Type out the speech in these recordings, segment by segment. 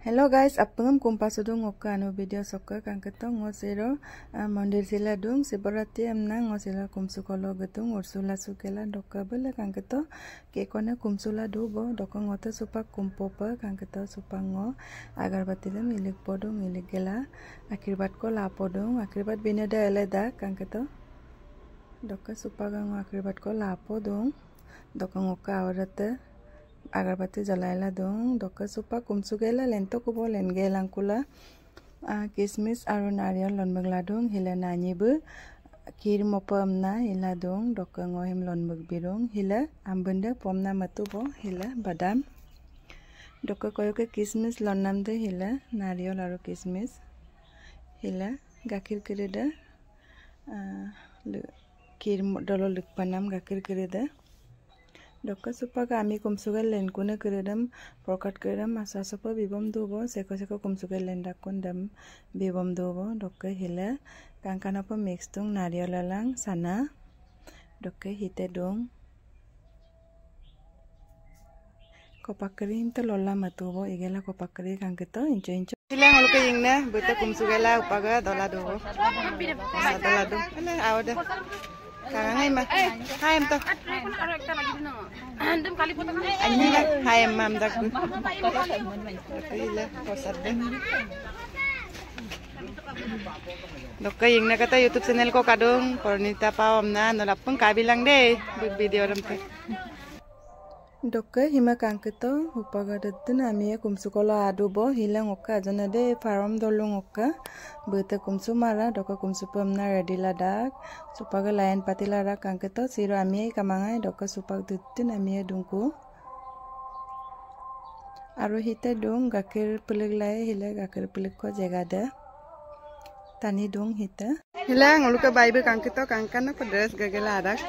Hello guys, apengam kumpas udung oka anu video soka kang ketong ngosero mandir sila dung seberati amna ngosela kumsukolo getung ursula sukela doka bela kang keto ke kona kumsula dubo doka ngote supak kumpopa kang keto supango agar batilem ilik podung ilik gela akirbat ko la podung akirbat bineda eleda kang keto doka supagang akirbat ko la podung doka ngoka awrate agarbati jalaila dong doka supa kumsugela lento kubo lengelang kula kismis aru nariyal lonmegla dong hila nanyibu kir mopamna hila dong doka ngohim lonmeg birong hila ambenda pomna matubo hila badam doka koyoke kismis lonnamde hila nariyal aru kismis hila gakir kirida kir dolo likpanam gakir kirida doka supaga ami kumsugal len kuna kiredam prokat kiredam asa sopa bibom dubo seko kumsugal len dakundam bibom dubo doka hila kangkana pa mix tung nariyal lalang sana doka hite dong kopakri inte lola matubo igela kopakri kangketo incho hila ngoluke yingna buta kumsugala upaga dola dubo dola dum ala awda Kangen mah, hai em toh. Andem kali potong. Anjing lah, hai em mam dak. Iya, posat deh. Dokka yingna kata YouTube channel ko kadung Kornita pawam na nolapung kabilang deh video ramte. Dokka hima kangketo upaga datun ami kumsukola adubo hilang okka jana de faram dolung okka bete kumsu mara doka kumsu pamna ready ladak supaga layan patila ra kangketo siro ami kamangai doka supak datun ami dungku aru hite dung gakir pelik lai hila gakir pelik ko jegada tani dung hita hilang uluka baibe kangketo kangkana pa dress gagela adak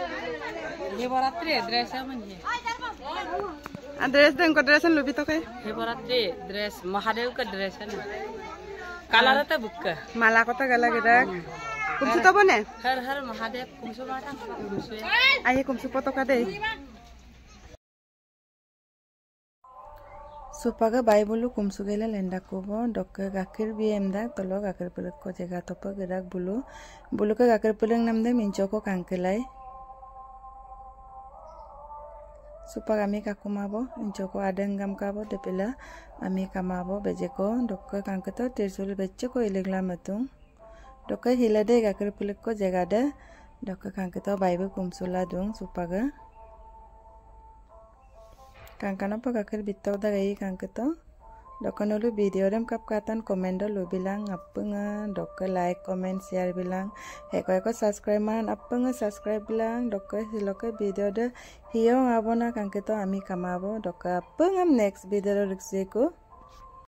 Hebaratri dress aman ye. Dress deng ko dressan lubi to kay. Hebaratri dress Mahadev ka dress na. Kalara ta bukka. Mala ko ta gala gedak. Kumsu to bone? Har Mahadev kumsu mata. Kumsu. Aye kumsu poto ka de. Supaga Bible kumsu gela lenda kobo dokka gakir biem dak tolo gakir pelek ko jega topa gedak bulu ka gakir peleng namde mincho ko kangkelai. Supaya kami kakumabo injoko adenggam kabo depila ami kamabo bejeko dokka kangketo tirsul beceko ilegla matung dokka hilade gakir pulik ko jegada dokka kangketo baibu kumsula dung supaga kangkana pa gakir bitok da gai kangketo dokka nolu video rem kapkatan komendo lu bilang appenga dokka like comment share bilang eko subscribe man appenga subscribe bilang dokka hiloke video de hiyo abona kangketo ami kamabo dokka appengam next video rikseko